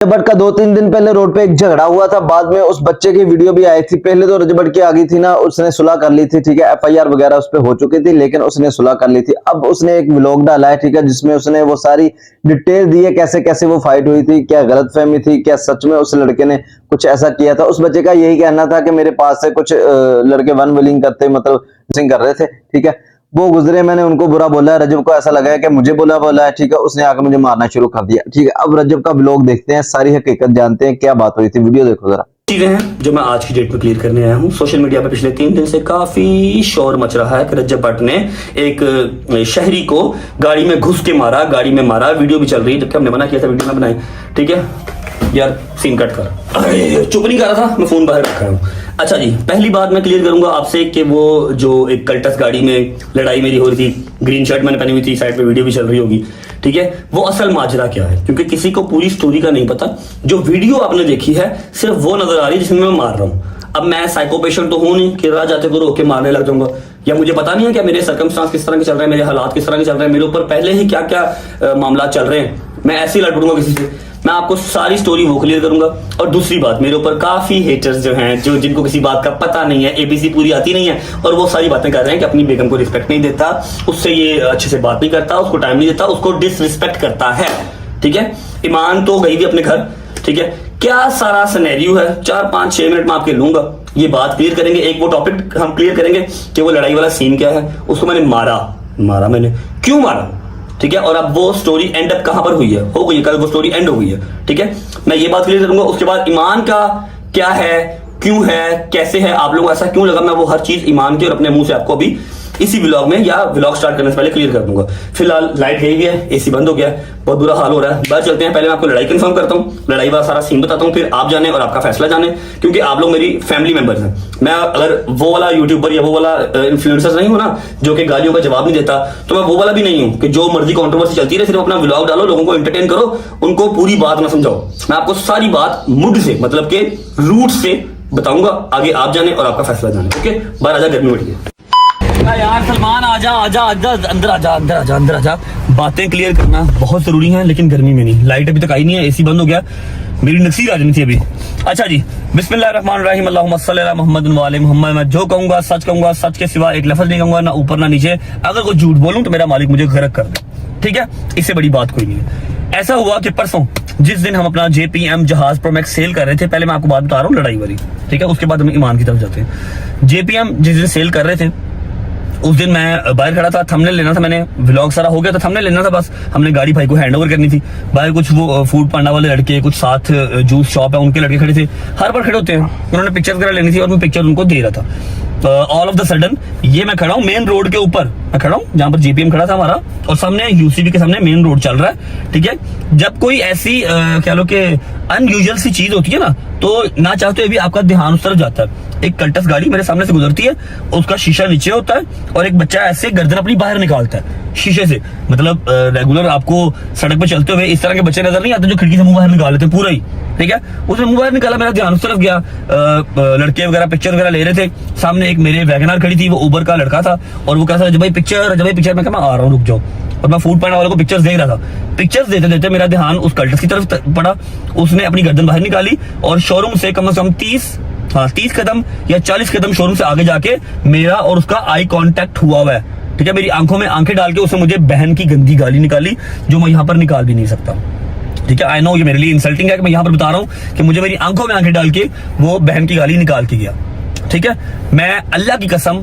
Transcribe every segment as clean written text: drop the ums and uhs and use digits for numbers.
भट्ट का 2-3 दिन पहले रोड पे एक झगड़ा हुआ था, बाद में उस बच्चे की वीडियो भी आई थी। पहले तो रजब भट्ट की आ गई थी ना, उसने सुलह कर ली थी, ठीक है, एफआईआर वगैरह उस पे हो चुकी थी, लेकिन उसने सुलह कर ली थी। अब उसने एक व्लॉग डाला है, ठीक है, जिसमें उसने वो सारी डिटेल दी है, कैसे कैसे वो फाइट हुई थी, क्या गलतफहमी थी, क्या सच में उस लड़के ने कुछ ऐसा किया था। उस बच्चे का यही कहना था कि मेरे पास से कुछ लड़के वन विलिंग करते, मतलब कर रहे थे, ठीक है, वो गुजरे, मैंने उनको बुरा बोला है, रजब को ऐसा लगा है कि मुझे बोला है, ठीक है, उसने आकर मुझे मारना शुरू कर दिया, ठीक है। अब रजब का व्लॉग देखते हैं, सारी हकीकत जानते हैं, क्या बात हुई थी, वीडियो देखो जरा। चीजें हैं जो मैं आज की डेट में क्लियर करने आया हूँ। सोशल मीडिया पे पिछले 3 दिन से काफी शोर मच रहा है कि रजब भट्ट ने एक शहरी को गाड़ी में घुस के मारा, गाड़ी में मारा, वीडियो भी चल रही है, जबकि हमने मना किया था वीडियो ना बनाए, ठीक है। यार सीन कट कर, अरे चुप नहीं कर रहा था, मैं फोन बाहर रखा हूँ। अच्छा जी, पहली बात मैं क्लियर करूंगा आपसे कि वो जो एक कल्टस गाड़ी में लड़ाई मेरी हो रही थी, ग्रीन शर्ट मैंने पहनी हुई थी, साइड पे वीडियो भी चल रही होगी, ठीक है, वो असल माजरा क्या है, क्योंकि किसी को पूरी स्टोरी का नहीं पता। जो वीडियो आपने देखी है सिर्फ वो नजर आ रही है जिसमें मैं मार रहा हूँ। अब मैं साइको पेशेंट तो हूं नहीं कि राह जाते को रोक के मारने लग जाऊंगा, या मुझे पता नहीं है कि मेरे सर्कमस्टांस किस तरह के चल रहे हैं, मेरे हालात किस तरह के चल रहे हैं, मेरे ऊपर पहले ही क्या क्या मामला चल रहे हैं, मैं ऐसे ही लड़ पड़ूंगा किसी से। मैं आपको सारी स्टोरी वो क्लियर करूंगा। और दूसरी बात, मेरे ऊपर काफी हेटर्स जो हैं, जो जिनको किसी बात का पता नहीं है, एबीसी पूरी आती नहीं है, और वो सारी बातें कर रहे हैं कि अपनी बेगम को रिस्पेक्ट नहीं देता, उससे ये अच्छे से बात नहीं करता, उसको टाइम नहीं देता, उसको डिसरिस्पेक्ट करता है, ठीक है। ईमान तो गई थी अपने घर, ठीक है। क्या सारा सिनेरियो है, 4-5-6 मिनट में आपके लूंगा, ये बात क्लियर करेंगे। एक वो टॉपिक हम क्लियर करेंगे कि वो लड़ाई वाला सीन क्या है, उसको मैंने मारा मैंने क्यों मारा, ठीक है, और अब वो स्टोरी एंड अप कहां पर हुई है, हो गई है, कल वो स्टोरी एंड हो गई है, ठीक है। मैं ये बात क्लियर करूंगा। उसके बाद ईमान का क्या है, क्यों है, कैसे है, आप लोगों को ऐसा क्यों लगा, मैं वो हर चीज ईमान की और अपने मुंह से आपको अभी इसी व्लॉग में या व्लॉग स्टार्ट करने से पहले क्लियर कर दूंगा। फिलहाल लाइट गई हुई है, एसी बंद हो गया है, बहुत बुरा हाल हो रहा है। बात चलते हैं, पहले मैं आपको लड़ाई कंफर्म करता हूँ, लड़ाई वाला सारा सीन बताता हूँ, फिर आप जाने और आपका फैसला जाने, क्योंकि आप लोग मेरी फैमिली मेंबर्स हैं। मैं अगर वो वाला यूट्यूबर या वो वाला इन्फ्लुएंसर नहीं हूं ना जो कि गालियों का जवाब नहीं देता, तो मैं वो वाला भी नहीं हूं कि जो मर्जी कंट्रोवर्सी चलती रहे, सिर्फ अपना व्लॉग डालो, लोगों को एंटरटेन करो, उनको पूरी बात ना समझाओ। मैं आपको सारी बात मुड से, मतलब के रूट से बताऊंगा, आगे आप जाने और आपका फैसला जाने, ओके। बाहर आजा, गर्मी बढ़ गई यार। सलमान आजा आजा आजा, अंदर आजा, अंदर आजा, अंदर आजा। बातें क्लियर करना बहुत जरूरी है, लेकिन गर्मी में नहीं। लाइट अभी तक आई नहीं है, एसी बंद हो गया, मेरी नसीर आ जानी थी अभी। अच्छा जी, बिस्मिल्लाहिर्रहमानिर्रहीम, अल्लाहुम्मा सल्ली अला मुहम्मद व आले मुहम्मद। मैं जो कहूंगा सच कहूंगा, सच के सिवा एक लफ्ज नहीं कहूंगा, ना ऊपर ना नीचे। अगर कोई झूठ बोलूं तो मेरा मालिक मुझे गर्क कर दे, ठीक है, इससे बड़ी बात कोई नहीं है। ऐसा हुआ कि परसों जिस दिन हम अपना JPM जहाज प्रो मैक्स सेल कर रहे थे, पहले मैं आपको बात बता रहा हूँ लड़ाई वाली, ठीक है, उसके बाद हम ईमान की तरफ जाते हैं। JPM जिस दिन सेल कर रहे थे, उस दिन मैं बाहर खड़ा था, थंबनेल लेना था, मैंने व्लॉग सारा हो गया था, थंबनेल लेना था बस। हमने गाड़ी भाई को हैंड ओवर करनी थी। बाहर कुछ वो फूड पांडा वाले लड़के, कुछ साथ जूस शॉप है उनके लड़के खड़े थे, हर बार खड़े होते हैं, उन्होंने पिक्चर वगैरह लेनी थी और मैं पिक्चर उनको दे रहा था। ऑल ऑफ द सडन ये मैं खड़ा हूँ मेन रोड के ऊपर, मैं खड़ा हूँ जहां पर JPM खड़ा था हमारा, और सामने UCB के सामने मेन रोड चल रहा है, ठीक है। जब कोई ऐसी कह लो कि अनयूजुअल सी चीज होती है ना, तो ना चाहते हुए भी आपका ध्यान उस तरफ जाता है। एक कल्टस गाड़ी मेरे सामने से गुजरती है, उसका शीशा नीचे होता है, और एक बच्चा ऐसे गर्दन अपनी बाहर निकालता है शीशे से। मतलब रेगुलर आपको सड़क पे चलते हुए इस तरह के बच्चे नजर नहीं आते जो खिड़की से मुंह बाहर निकाल लेते पूरा ही, ठीक है। उसने मुंह बाहर निकाला, मेरा ध्यान उस तरफ गया, लड़के वगैरह पिक्चर वगैरह ले रहे थे। सामने एक मेरे वैगनार खड़ी थी, वो उबर का लड़का था, और वो कहता था जब भाई पिक्चर, मैं कहा मैं आ रहा हूँ, रुक जाओ। और मैं फूड पांडा वाले को पिक्चर्स दे रहा था। पिक्चर्स देते देते मेरा ध्यान उस कल्टस की तरफ पड़ा, उसने अपनी गर्दन बाहर निकाली और शोरूम से कम 30 कदम या 40 कदम शोरूम से आगे जाके मेरा और उसका आई कांटेक्ट हुआ है, ठीक है। मेरी आंखों में आंखें डाल के उसने मुझे बहन की गंदी गाली निकाली, जो मैं यहाँ पर निकाल भी नहीं सकता, ठीक है। आई नो ये मेरे लिए इंसल्टिंग है कि मैं यहाँ पर बता रहा हूँ कि मुझे मेरी आंखों में आंखें डाल के वो बहन की गाली निकाल के गया, ठीक है। मैं अल्लाह की कसम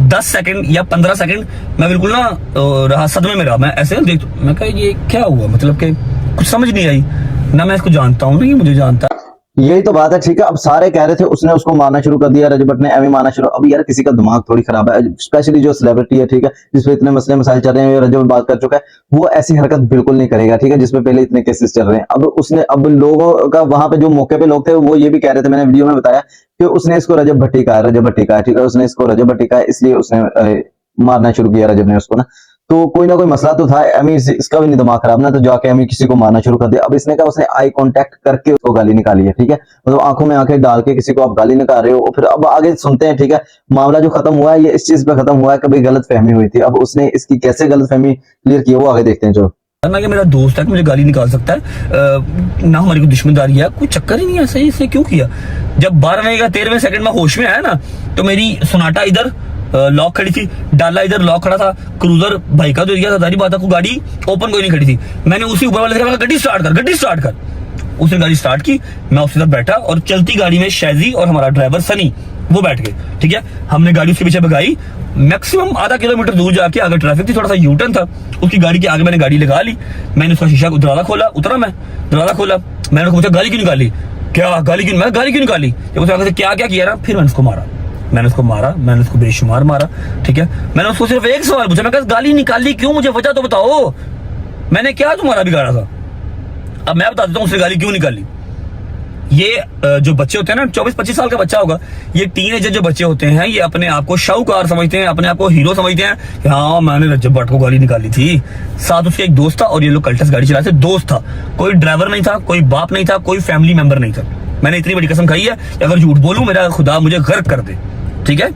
10 सेकंड या 15 सेकंड मैं बिल्कुल ना रहा सदमे में रहा। मैं ऐसे देख, मैं कहा ये क्या हुआ, मतलब कि कुछ समझ नहीं आई ना, मैं इसको जानता हूँ ना ये मुझे जानता है। यही तो बात है, ठीक है। अब सारे कह रहे थे उसने उसको मारना शुरू कर दिया, रजब भट्ट ने एमी मारना शुरू। अब यार किसी का दिमाग थोड़ी खराब है, स्पेशली जो सेलिब्रिटी है, ठीक है, जिसपे इतने मसले मसाइल चल रहे हैं, रजब बात कर चुका है, वो ऐसी हरकत बिल्कुल नहीं करेगा, ठीक है, जिसपे पहले इतने केसेस चल रहे हैं। अब लोगों का वहां पे जो मौके पे लोग थे वो ये भी कह रहे थे, मैंने वीडियो में बताया कि उसने इसको रजब भट्टी कहा, ठीक है, उसने इसको रजब भट्टी कहा, इसलिए उसने मारना शुरू किया रजब ने उसको ना। तो कोई ना कोई मसला तो था, एमी इसका भी नहीं दिमाग खराब ना, तो जाके एमी किसी को मारना शुरू कर दिया। अब इसने कहा उसने आई कांटेक्ट करके उसको गाली निकाली है, ठीक है, मतलब आंखों में आंखें डाल के किसी को आप गाली निकाल रहे हो। फिर अब आगे सुनते हैं, ठीक है, मामला जो खत्म हुआ है ये इस चीज पे खत्म हुआ है, कभी गलत फहमी हुई थी। अब उसने इसकी कैसे गलत फहमी क्लियर की वो आगे देखते हैं। जो ना कि मेरा दोस्त है कि मुझे गाली निकाल सकता है, ना हमारी कोई दुश्मनदारी है, कोई चक्कर ही नहीं है। सही इसने क्यों किया? जब 12वें या 13वें सेकंड में होश में आया ना, तो मेरी सोनाटा इधर लॉक खड़ी थी, डाला इधर लॉक खड़ा था, क्रूजर भाई का तो दिया था, सारी बात है, कोई गाड़ी ओपन कोई नहीं खड़ी थी। मैंने उसी ऊपर वाले से कहा गड्डी स्टार्ट कर, गड्डी स्टार्ट कर। उसने गाड़ी स्टार्ट की, मैं उसके साथ बैठा और चलती गाड़ी में शैजी और हमारा ड्राइवर सनी वो बैठ गए। ठीक है, हमने गाड़ी उसके पीछे भगाई, मैक्सिमम आधा किलोमीटर दूर जाके आगे ट्रैफिक थी, थोड़ा सा यूटर्न था, उसकी गाड़ी के आगे मैंने गाड़ी लगा ली। मैंने उसका शीशा दरवाजा खोला, उतरा मैं, दरवाजा खोला, मैंने उसको पूछा गाड़ी क्यों निकाली? क्या गाड़ी क्यों? मैं गाड़ी क्यों निकाली? जब उसने आगे से क्या क्या किया ना, फिर मैंने उसको मारा, मैंने उसको बेशुमार मारा। ठीक है, मैंने उसको सिर्फ एक सवाल पूछा, मैं कहा गाली निकाली क्यों? मुझे वजह तो बताओ, मैंने क्या तुम्हारा बिगाड़ा था? अब मैं बता देता हूँ उसने गाली क्यों निकाली। ये जो बच्चे होते हैं ना, 24-25 साल का बच्चा होगा, ये टीनेजर जो बच्चे होते हैं, ये अपने आप को शाहूकार समझते हैं, अपने आप को हीरो समझते हैं कि हाँ मैंने रज्जब भट्ट को गाली निकाली थी। साथ उसके एक दोस्त था और ये लोग कल्टस गाड़ी चला रहे थे। दोस्त था, कोई ड्राइवर नहीं था, कोई बाप नहीं था, कोई फैमिली मेंबर नहीं था। मैंने इतनी बड़ी कसम खाई है कि अगर झूठ बोलूं मेरा खुदा मुझे गर्क कर दे। ठीक है,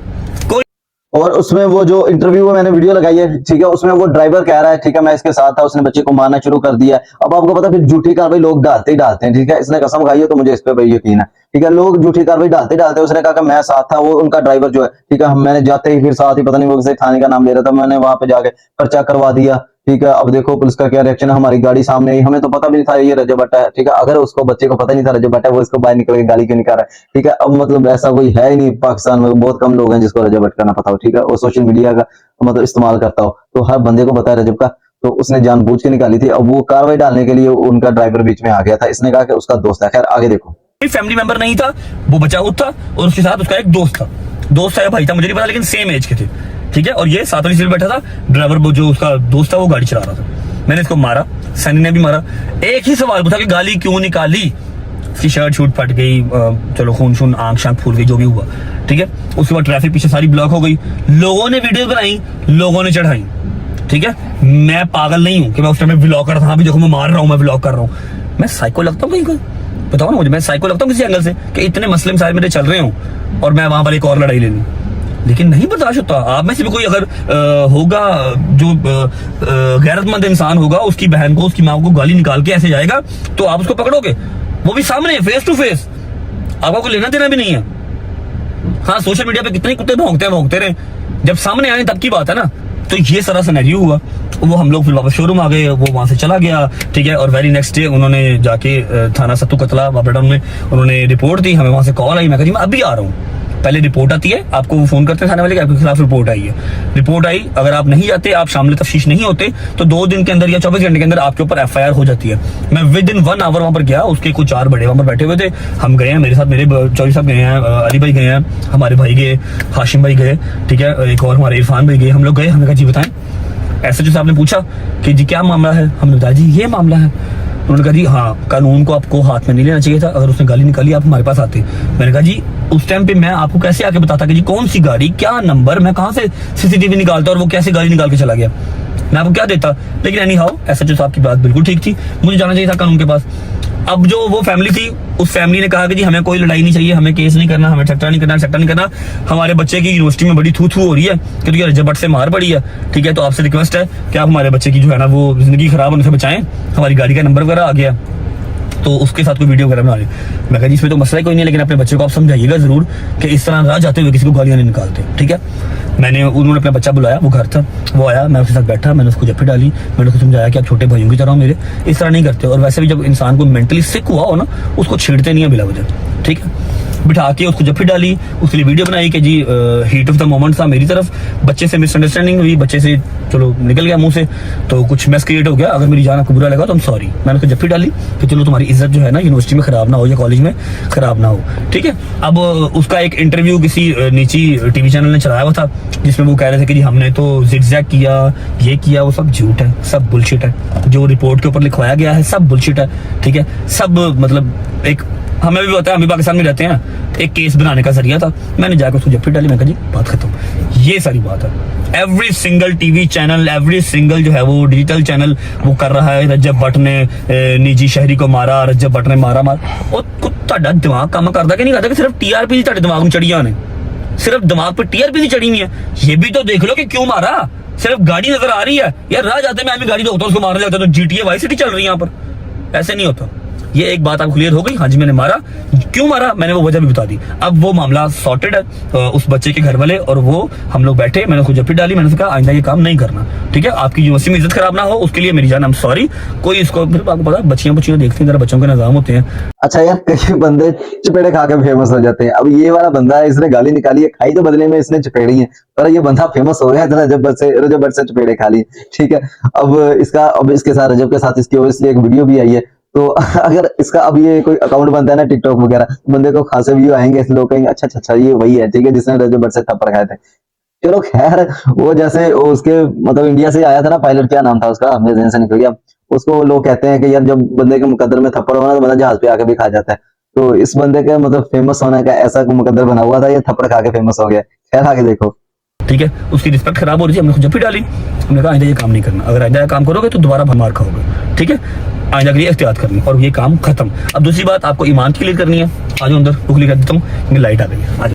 और उसमें वो जो इंटरव्यू में मैंने वीडियो लगाई है, ठीक है, उसमें वो ड्राइवर कह रहा है, ठीक है, मैं इसके साथ था, उसने बच्चे को मारना शुरू कर दिया। अब आपको पता फिर झूठी कार्रवाई लोग डालते ही डालते हैं। ठीक है, इसने कसम खाई है तो मुझे इस पे भाई यकीन है। ठीक है, लोग झूठी कार्रवाई डालते डालते, उसने कहा कि मैं साथ था, वो उनका ड्राइवर जो है, ठीक है, मैंने जाते ही फिर साथ ही पता नहीं वो किसी थाने का नाम ले रहा था, मैंने वहां पे जाके पर्चा करवा दिया। ठीक है, अब देखो पुलिस का क्या रिएक्शन है। हमारी गाड़ी सामने ही, हमें तो पता भी नहीं था ये रज्जब भट्ट है। ठीक है, अगर उसको बच्चे को पता नहीं था रज्जब भट्ट है, वो इसको बाहर निकल के गाली क्यों निकाल रहा है? ठीक है, अब मतलब ऐसा कोई है ही नहीं पाकिस्तान में, बहुत कम लोग हैं जिसको रज्जब भट्ट का ना पता हो। ठीक है, और सोशल मीडिया का मतलब इस्तेमाल करता हो, तो हर बंदे को पता है रज्जब का, तो उसने जानबूझ के निकाली थी। अब वो कार्रवाई डालने के लिए उनका ड्राइवर बीच में आ गया था, इसने कहा कि उसका दोस्त है। खैर आगे देखो। फैमिली मेंबर नहीं था, वो बच्चा खुद था और उसके साथ उसका एक दोस्त था या भाई था मुझे नहीं पता, लेकिन सेम एज के थे। ठीक है, और ये साथ वाली सीट में बैठा था, ड्राइवर वो जो उसका दोस्त था वो गाड़ी चला रहा था। मैंने इसको मारा, सनी ने भी मारा, एक ही सवाल पूछा कि गाली क्यों निकाली? उसकी शर्ट शूट फट गई, चलो खून शून, आंख शांख फूल गई, जो भी हुआ। ठीक है, उसके बाद ट्रैफिक पीछे सारी ब्लॉक हो गई, लोगों ने वीडियो बनाई, लोगों ने चढ़ाई। ठीक है, मैं पागल नहीं हूं कि मैं उस टाइम व्लॉग कर रहा था, अभी देखो मैं मार रहा हूं, मैं व्लॉग कर रहा हूं। मैं साइको लगता हूं कहीं का? बताओ ना मुझे, मैं साइको लगता हूं किसी एंगल से कि इतने मसले मसाइल मेरे चल रहे हों और मैं वहां पर एक और लड़ाई ले लूं? लेकिन नहीं बर्दाश्त होता। आप में से भी कोई अगर होगा जो गैरतमंद इंसान होगा, उसकी बहन को, उसकी माँ को गाली निकाल के ऐसे जाएगा, तो आप उसको पकड़ोगे? वो भी सामने, फेस टू फेस, आपको कोई लेना देना भी नहीं है। हाँ, सोशल मीडिया पे कितने कुत्ते भौंकते रहे, जब सामने आए तब की बात है ना। तो ये सारा सिनेरियो हुआ, वो हम लोग फिर वापस शोरूम आ गए, वो वहां से चला गया। ठीक है, और वेरी नेक्स्ट डे उन्होंने जाके थाना सत्तू कतला वापड़ा में उन्होंने रिपोर्ट दी। हमें वहां से कॉल आई, मैं कहा मैं अभी आ रहा हूँ। पहले रिपोर्ट आती है, आपको वो फोन करते हैं थाने वाले कि आपके खिलाफ रिपोर्ट आई है। रिपोर्ट आई, अगर आप नहीं जाते, आप शामिल तफ्तीश नहीं होते, तो 2 दिन के अंदर या 24 घंटे के अंदर आपके ऊपर FIR हो जाती है। मैं विद इन 1 आवर वहां पर गया, उसके कुछ 4 बड़े वहां पर बैठे हुए थे, हम गए हैं, मेरे साथ मेरे चौधरी साहब गए हैं, अली भाई गए हैं, हमारे भाई गए, हाशिम भाई गए। ठीक है, एक और हमारे इरफान भाई गए, हम लोग गए। हमने कहा जी बताएं। SHO साहब ने पूछा कि जी क्या मामला है? हमने बताया जी ये मामला है। उन्होंने कहा जी हाँ, कानून को आपको हाथ में नहीं लेना चाहिए था, अगर उसने गाली निकाली आप हमारे पास आते। मैंने कहा जी उस टाइम पे मैं आपको कैसे आके बताता कि जी कौन सी गाड़ी, क्या नंबर, मैं कहां से CCTV निकालता और वो कैसे गाड़ी निकाल के चला गया, मैं आपको क्या देता? लेकिन एनी हाउ SHO साहब की बात बिल्कुल ठीक थी, मुझे जाना चाहिए था कानून के पास। अब जो वो फैमिली थी, उस फैमिली ने कहा कि जी हमें कोई लड़ाई नहीं चाहिए, हमें केस नहीं करना, हमें चट्टा नहीं करना, हमारे बच्चे की यूनिवर्सिटी में बड़ी थू हो रही है क्योंकि रज्जब भट्ट से मार पड़ी है। ठीक है, तो आपसे रिक्वेस्ट है कि आप हमारे बच्चे की जो है ना वो जिंदगी खराब होने से बचाएं। हमारी गाड़ी का नंबर वगैरह आ गया, तो उसके साथ कोई वीडियो वगैरह बना ली। मैं कहा जी इसमें तो मसला ही कोई नहीं है, लेकिन अपने बच्चे को आप समझाइएगा जरूर कि इस तरह राह जाते हुए किसी को गालियां नहीं निकालते। ठीक है, उन्होंने अपना बच्चा बुलाया, वो घर था, वो आया, मैं उसके साथ बैठा, मैंने उसको जफ्फी डाली, मैंने उसको समझाया कि आप छोटे भाइयों की तरह हो मेरे, इस तरह नहीं करते। और वैसे भी जब इंसान को मेंटली सिक हुआ हो ना, उसको छेड़ते नहीं है बिला वजह। ठीक है, बिठा के उसको जफ्फी डाली, उसके लिए वीडियो बनाई कि जी हीट ऑफ द मोमेंट था मेरी तरफ, बच्चे से मिसअंडरस्टैंडिंग हुई, बच्चे से चलो निकल गया मुंह से, तो कुछ मैस क्रिएट हो गया, अगर मेरी जान आपको बुरा लगा तो हम सॉरी। मैंने उसको जफ्फी डाली कि चलो तुम्हारी इज्जत जो है ना यूनिवर्सिटी में खराब ना हो या कॉलेज में खराब ना हो। ठीक है, अब उसका एक इंटरव्यू किसी निजी TV चैनल ने चलाया हुआ था, जिसमें वो कह रहे थे कि जी हमने तो जिगजैग किया, ये किया, वो सब झूठ है, सब बुलशिट है, जो रिपोर्ट के ऊपर लिखवाया गया है सब बुलशिट है। ठीक है, सब मतलब एक हमें भी पता है, हम भी पाकिस्तान में रहते हैं, एक केस बनाने का जरिया था। मैंने जाकर उसको जफ्फी डाली, मैं कहा जी बात खत्म, ये सारी बात है। Every single TV channel, every single जो है वो डिजिटल चैनल वो कर रहा है, रज्जब भट्ट ने निजी शहरी को मारा, रज्जब भट्ट ने मारा। और ਤੁਹਾਡਾ दिमाग काम करता कि नहीं करता कि सिर्फ TRP ही ਤੁਹਾਡੇ दिमाग में चढ़िया ने, सिर्फ दिमाग पे TRP नहीं चढ़ी हुई है, ये भी तो देख लो कि क्यों मारा। सिर्फ गाड़ी नजर आ रही है यार, राह जाते में गाड़ी रोकता हूं, उसको मारने लगता है, तो GTA वाई सिटी चल रही है यहाँ पर। ऐसे नहीं होता। ये एक बात आप क्लियर हो गई। हाँ जी, मैंने मारा, क्यों मारा मैंने वो वजह भी बता दी। अब वो मामला सॉर्टेड है, उस बच्चे के घर वाले और वो हम लोग बैठे, मैंने उसको जप्पी डाली, मैंने कहा आइंदा ये काम नहीं करना, ठीक है, आपकी यूनिवर्सिटी में इज्जत खराब ना हो, उसके लिए मेरी जान आई एम सॉरी। कोई इसको फिर आपको पता बच्चियां देखती हैं, जरा बच्चों के निजाम होते हैं। अच्छा यार, कई बंदे चपेड़े खा के फेमस हो जाते हैं। अब ये वाला बंदा है, इसने गाली निकाली है, खाई तो बदले में इसने चपेड़ी है, पर ये बंदा फेमस हो गया है रजब भट्ट से चपेड़े खा ली, ठीक है। अब इसके साथ रजब के साथ इसकी ओब्वियसली एक वीडियो भी आई है। तो अगर इसका अब ये कोई अकाउंट बनता है ना टिकटॉक वगैरह, तो बंदे को खासे व्यू आएंगे, लोग कहेंगे अच्छा अच्छा ये वही है, ठीक है, जिसने रजब भट्ट से थप्पड़ खाए थे। चलो खैर, वो जैसे उसके मतलब इंडिया से आया था ना पायलट, क्या नाम था उसका, अपने ज़हन से निकल गया। उसको लोग कहते हैं कि यार जब बंदे के मुकद्दर में थप्पड़ होना तो बंदा जहाज पे आके भी खा जाता है। तो इस बंदे के मतलब फेमस होने का ऐसा मुकद्दर बना हुआ था, ये थप्पड़ खा के फेमस हो गया। खैर आगे देखो, ठीक है, उसकी रिस्पेक्ट खराब हो रही थी, हमने जप्पी डाली, हमने कहा आइंदा ये काम नहीं करना, अगर आइंदा ये काम करोगे तो दोबारा मार खाओगे, ठीक है, आइंदा के लिए एहतियात करनी, और ये काम खत्म। अब दूसरी बात आपको ईमान क्लियर करनी है, आ जाओ अंदर, बुक लिखा देता हूँ, लाइट आ गई है।